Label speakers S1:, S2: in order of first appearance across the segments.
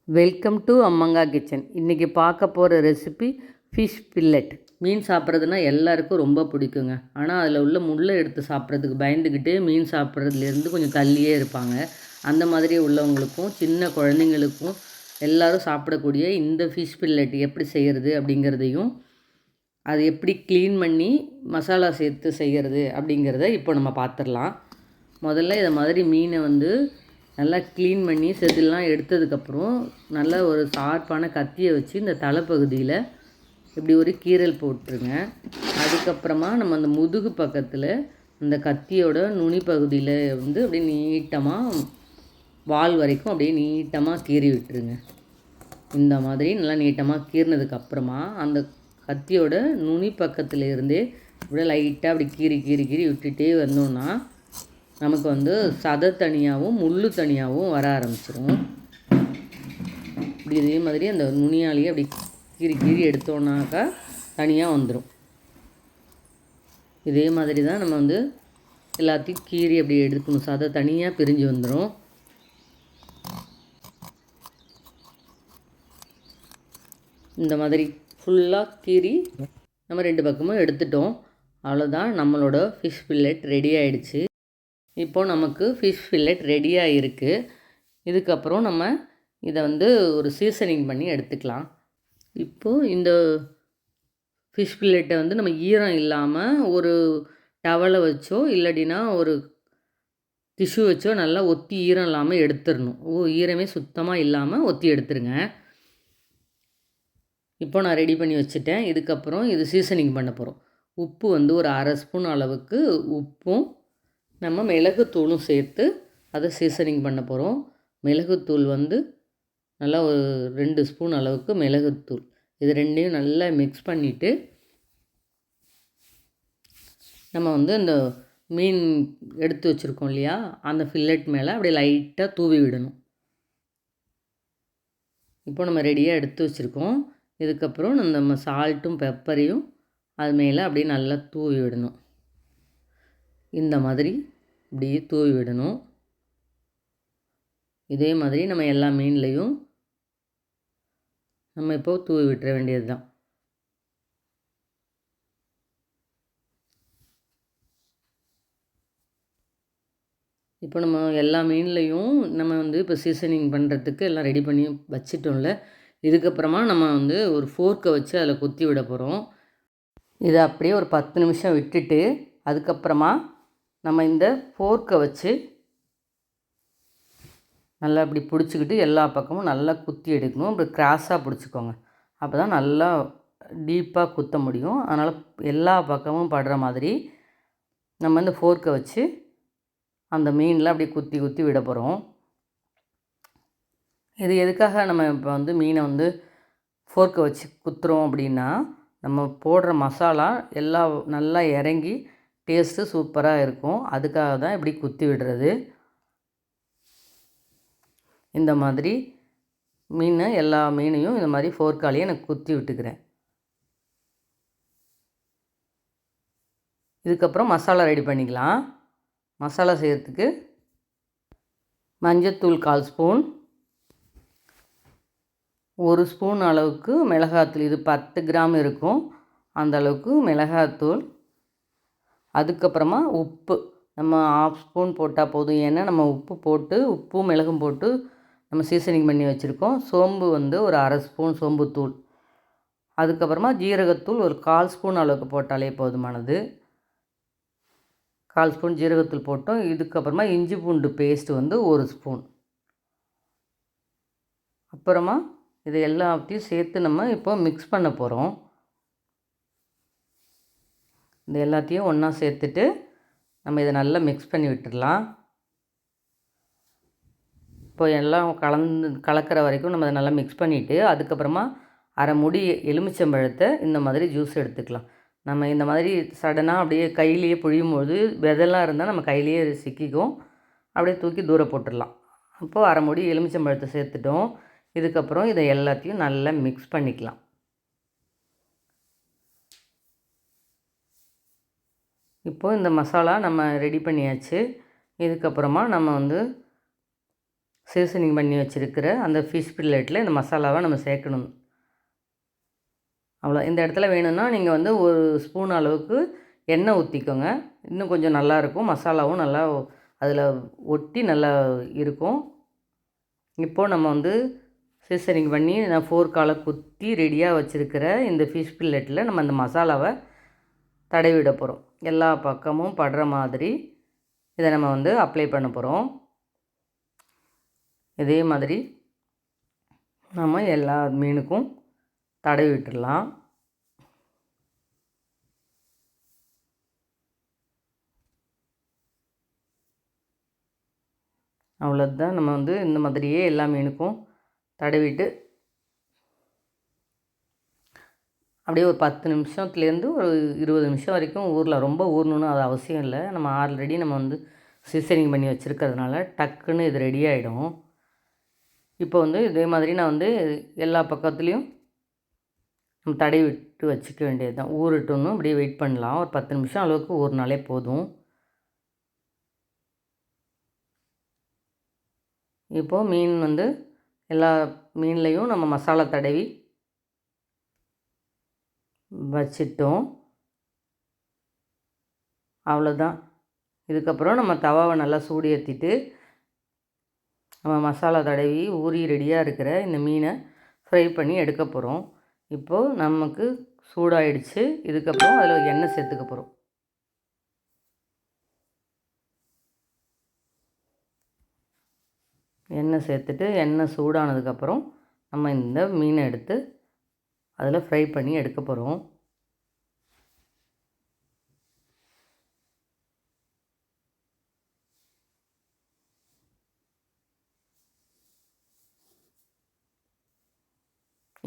S1: Welcome to அம்மங்கா kitchen. இன்றைக்கி பார்க்க போகிற ரெசிபி ஃபிஷ் பில்லட். மீன் சாப்பிட்றதுனா எல்லாருக்கும் ரொம்ப பிடிக்குங்க. ஆனால் அதில் உள்ள முள்ளை எடுத்து சாப்பிட்றதுக்கு பயந்துக்கிட்டு மீன் சாப்பிட்றதுலேருந்து கொஞ்சம் தள்ளியே இருப்பாங்க. அந்த மாதிரி உள்ளவங்களுக்கும் சின்ன குழந்தைங்களுக்கும் எல்லோரும் சாப்பிடக்கூடிய இந்த ஃபிஷ் பில்லட் எப்படி செய்கிறது அப்படிங்கிறதையும், அது எப்படி க்ளீன் பண்ணி மசாலா சேர்த்து செய்கிறது அப்படிங்கிறத இப்போ நம்ம பார்த்துடலாம். முதல்ல இதை மாதிரி மீனை நல்லா க்ளீன் பண்ணி செதில்லாம் எடுத்ததுக்கப்புறம் நல்லா ஒரு ஷார்ப்பான கத்தியை வச்சு இந்த தலைப்பகுதியில் இப்படி ஒரு கீறல் போட்டுருங்க. அதுக்கப்புறமா நம்ம அந்த முதுகு பக்கத்தில் அந்த கத்தியோட நுனி பகுதியில் அப்படியே நீட்டமாக வால் வரைக்கும் அப்படியே நீட்டமாக கீறி விட்டுருங்க. இந்த மாதிரி நல்லா நீட்டமாக கீறினதுக்கப்புறமா அந்த கத்தியோட நுனி பக்கத்தில் இருந்தே அப்படியே லைட்டாக அப்படி கீறி கீறி கீறி விட்டுட்டே வந்தோன்னா நமக்கு சதை தனியாகவும் முள் தனியாகவும் வர ஆரம்பிச்சிடும். இப்படி இதே மாதிரி அந்த நுனியாலேயே அப்படி கீறி கீறி எடுத்தோன்னாக்கா தனியாக வந்துடும். இதே மாதிரி தான் நம்ம எல்லாத்தையும் கீறி அப்படி எடுக்கணும். சதை தனியாக பிரிஞ்சு வந்துடும். இந்த மாதிரி ஃபுல்லாக கீறி நம்ம 2 பக்கமும் எடுத்துட்டோம். அவ்வளோதான், நம்மளோட ஃபிஷ் பில்லட் ரெடி ஆகிடுச்சு. இப்போது நமக்கு ஃபிஷ் ஃபில்லட் ரெடியாக இருக்குது. இதுக்கப்புறம் நம்ம இதை ஒரு சீசனிங் பண்ணி எடுத்துக்கலாம். இப்போது இந்த ஃபிஷ் ஃபில்லட்டை நம்ம ஈரம் இல்லாமல் ஒரு டவலை வச்சோ இல்லாட்டினா ஒரு டிஷ்யூ வச்சோ நல்லா ஒத்தி ஈரம் இல்லாமல் எடுத்துடணும். ஈரமே சுத்தமாக இல்லாமல் ஒத்தி எடுத்துருங்க. இப்போ நான் ரெடி பண்ணி வச்சுட்டேன். இதுக்கப்புறம் இது சீசனிங் பண்ண போகிறோம். உப்பு ஒரு 1/2 ஸ்பூன் அளவுக்கு உப்பும் நம்ம மிளகுத்தூளும் சேர்த்து அதை சீசனிங் பண்ண போகிறோம். மிளகுத்தூள் நல்லா ஒரு 2 ஸ்பூன் அளவுக்கு மிளகுத்தூள். இது ரெண்டையும் நல்லா மிக்ஸ் பண்ணிவிட்டு நம்ம இந்த மீன் எடுத்து வச்சுருக்கோம் இல்லையா, அந்த ஃபில்லட் மேலே அப்படியே லைட்டாக தூவி விடணும். இப்போ நம்ம ரெடியாக எடுத்து வச்சுருக்கோம். இதுக்கப்புறம் நம்ம சால்ட்டும் பெப்பரையும் அது மேலே அப்படியே நல்லா தூவி விடணும். இந்த மாதிரி இப்படியே தூவி விடணும். இதே மாதிரி நம்ம எல்லா மீன்லேயும் நம்ம இப்போ தூவி விட்டுற வேண்டியது தான். இப்போ நம்ம எல்லா மீன்லேயும் நம்ம இப்போ சீசனிங் பண்ணுறதுக்கு எல்லாம் ரெடி பண்ணி வச்சிட்டோம்ல. இதுக்கப்புறமா நம்ம ஒரு ஃபோர்க்கை வச்சு அதில் குத்தி விட போகிறோம். இதை அப்படியே ஒரு 10 நிமிஷம் விட்டுட்டு அதுக்கப்புறமா நம்ம இந்த ஃபோர்க்கை வச்சு நல்லா இப்படி பிடிச்சிக்கிட்டு எல்லா பக்கமும் நல்லா குத்தி எடுக்கணும். இப்படி கிராஸாக பிடிச்சிக்கோங்க. அப்போ தான் நல்லா டீப்பாக குத்த முடியும். அதனால் எல்லா பக்கமும் படுற மாதிரி நம்ம இந்த ஃபோர்க்கை வச்சு அந்த மீனில் அப்படி குத்தி குத்தி விட போகிறோம். இது எதுக்காக நம்ம இப்போ மீனை ஃபோர்க்கை வச்சு குத்துறோம் அப்படின்னா, நம்ம போடுற மசாலா எல்லாம் நல்லா இறங்கி டேஸ்ட்டு சூப்பராக இருக்கும். அதுக்காக தான் இப்படி குத்தி விடுறது. இந்த மாதிரி எல்லா மீனையும் இந்த மாதிரி ஃபோர்க்காலேயே நான் குத்தி விட்டுக்கிறேன். இதுக்கப்புறம் மசாலா ரெடி பண்ணிக்கலாம். மசாலா செய்கிறதுக்கு மஞ்சத்தூள் 1/4 ஸ்பூன், 1 ஸ்பூன் அளவுக்கு மிளகாத்தூள். இது 10 கிராம் இருக்கும், அந்த அளவுக்கு மிளகாத்தூள். அதுக்கப்புறமா உப்பு நம்ம 1/2 ஸ்பூன் போட்டால் போதும். ஏன்னா நம்ம உப்பும் மிளகும் போட்டு நம்ம சீசனிங் பண்ணி வச்சுருக்கோம். சோம்பு ஒரு 1/2 ஸ்பூன் சோம்புத்தூள். அதுக்கப்புறமா ஜீரகத்தூள் ஒரு 1/4 ஸ்பூன் அளவுக்கு போட்டாலே போதுமானது. 1/4 ஸ்பூன் ஜீரகத்தூள் போட்டோம். இதுக்கப்புறமா இஞ்சி பூண்டு பேஸ்ட்டு 1 ஸ்பூன். அப்புறமா இது எல்லாத்தையும் சேர்த்து நம்ம இப்போ மிக்ஸ் பண்ண போகிறோம். இந்த எல்லாத்தையும் ஒன்றா சேர்த்துட்டு நம்ம இதை நல்லா மிக்ஸ் பண்ணி விட்டுடலாம். இப்போ எல்லாம் கலக்கிற வரைக்கும் நம்ம அதை நல்லா மிக்ஸ் பண்ணிவிட்டு அதுக்கப்புறமா அரை மூடி எலுமிச்சம்பழத்தை இந்த மாதிரி ஜூஸ் எடுத்துக்கலாம். நம்ம இந்த மாதிரி சடனாக அப்படியே கையிலேயே புழியும்போது விதெல்லாம் இருந்தால் நம்ம கையிலேயே சிக்கிக்கும். அப்படியே தூக்கி தூர போட்டுடலாம். அப்போது அரை மூடி எலுமிச்சம்பழத்தை சேர்த்துட்டோம். இதுக்கப்புறம் இதை எல்லாத்தையும் நல்லா மிக்ஸ் பண்ணிக்கலாம். இப்போது இந்த மசாலா நம்ம ரெடி பண்ணியாச்சு. இதுக்கப்புறமா நம்ம சீசனிங் பண்ணி வச்சுருக்கிற அந்த ஃபிஷ் பில்லெட்டில் இந்த மசாலாவை நம்ம சேர்க்கணும். அவ்வளோ. இந்த இடத்துல வேணும்னா நீங்கள் வந்து ஒரு ஸ்பூன் அளவுக்கு எண்ணெய் ஊற்றிக்கோங்க. இன்னும் கொஞ்சம் நல்லாயிருக்கும். மசாலாவும் நல்லா அதில் ஒட்டி நல்லா இருக்கும். இப்போது நம்ம வந்து சீசனிங் பண்ணி நான் ஃபோர்க்கால் குத்தி ரெடியாக வச்சுருக்கிற இந்த ஃபிஷ் பில்லெட்டில் நம்ம அந்த மசாலாவை தடவி விட போகிறோம். எல்லா பக்கமும் படுற மாதிரி இதை நம்ம வந்து அப்ளை பண்ண போகிறோம். இதே மாதிரி நம்ம எல்லா மீனுக்கும் தடவி விட்டுடலாம். அவ்வளோதான். நம்ம வந்து இந்த மாதிரியே எல்லா மீனுக்கும் தடவிட்டு அப்படியே ஒரு 10 நிமிஷத்துலேருந்து ஒரு 20 நிமிஷம் வரைக்கும் ரொம்ப ஊறணுன்னு அது அவசியம் இல்லை. நம்ம ஆல்ரெடி நம்ம வந்து சீசனிங் பண்ணி வச்சுருக்கிறதுனால டக்குன்னு இது ரெடி ஆகிடும். இப்போ வந்து இதே மாதிரி நான் வந்து எல்லா பக்கத்துலேயும் நம்ம தடவி விட்டு வச்சுக்க வேண்டியது தான். ஊறட்டும்னு அப்படியே வெயிட் பண்ணலாம். ஒரு 10 நிமிஷம் அளவுக்கு ஊறினாலே போதும். இப்போது மீன் வந்து எல்லா மீன்லேயும் நம்ம மசாலா தடவி வச்சிட்டோம். அவ்வளோதான். இதுக்கப்புறம் நம்ம தவாவை நல்லா சூடு ஏற்றிட்டு நம்ம மசாலா தடவி ஊறி ரெடியாக இருக்கிற இந்த மீனை ஃப்ரை பண்ணி எடுக்க போகிறோம். இப்போது நமக்கு சூடாயிடுச்சு. இதுக்கப்புறம் அதில் எண்ணெய் சேர்த்துக்க போகிறோம். எண்ணெய் சேர்த்துட்டு எண்ணெய் சூடானதுக்கப்புறம் நம்ம இந்த மீனை எடுத்து அதில் ஃப்ரை பண்ணி எடுக்க போகிறோம்.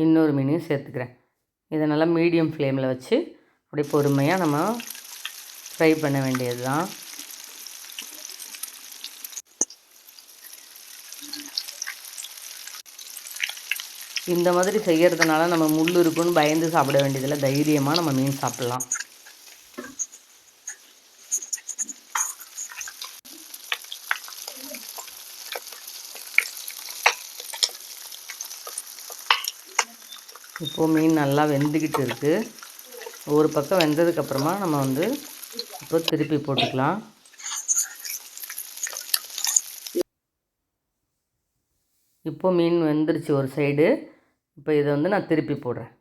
S1: இன்னொரு மீனையும் சேர்த்துக்கிறேன். இதை நல்லா மீடியம் ஃப்ளேமில் வச்சு அப்படியே பொறுமையாக நம்ம ஃப்ரை பண்ண வேண்டியது தான். இந்த மாதிரி செய்கிறதுனால நம்ம முள் இருக்குன்னு பயந்து சாப்பிட வேண்டியதில்லை. தைரியமாக நம்ம மீன் சாப்பிட்லாம். இப்போது மீன் நல்லா வெந்துக்கிட்டு இருக்குது. ஒரு பக்கம் வெந்ததுக்கப்புறமா நம்ம வந்து இப்போ திருப்பி போட்டுக்கலாம். இப்போ மீன் வெந்துருச்சு ஒரு சைடு. இப்போ இதை வந்து நான் திருப்பி போடுறேன்.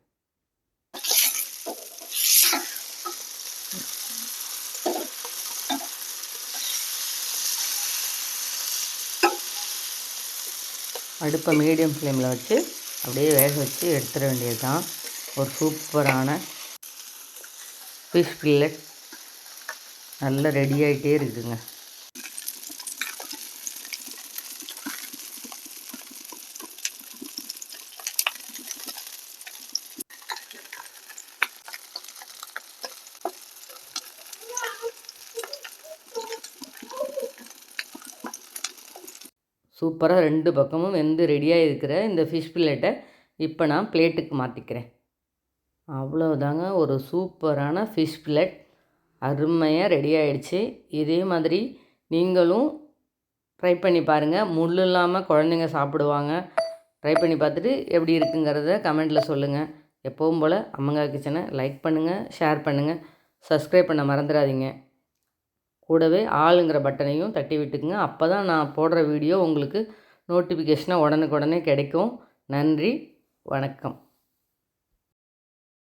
S1: அடுப்பை மீடியம் ஃப்ளேமில் வச்சு அப்படியே வேக வச்சு எடுத்துட வேண்டியது தான். ஒரு சூப்பரான ஃபிஷ் ஃபில்லட் நல்லா ரெடி ஆகிட்டே இருக்குதுங்க. சூப்பராக 2 பக்கமும் வெந்து ரெடியாக இருக்கிற இந்த ஃபிஷ் ஃபில்லட்டை இப்போ நான் பிளேட்டுக்கு மாற்றிக்கிறேன். அவ்வளோதாங்க, ஒரு சூப்பரான ஃபிஷ் ஃபில்லட் அருமையாக ரெடி ஆகிடுச்சு. இதே மாதிரி நீங்களும் ட்ரை பண்ணி பாருங்கள். முள் இல்லாமல் குழந்தைங்க சாப்பிடுவாங்க. ட்ரை பண்ணி பார்த்துட்டு எப்படி இருக்குங்கிறத கமெண்ட்டில் சொல்லுங்கள். எப்பவும் போல் அம்மங்கா கிச்சனை லைக் பண்ணுங்கள், ஷேர் பண்ணுங்கள், சப்ஸ்கிரைப் பண்ண மறந்துடாதீங்க. கூடவே ஆளுங்கிற பட்டனையும் தட்டி விட்டுக்குங்க. அப்போ தான் நான் போடுற வீடியோ உங்களுக்கு நோட்டிஃபிகேஷனாக உடனுக்குடனே கிடைக்கும். நன்றி, வணக்கம்.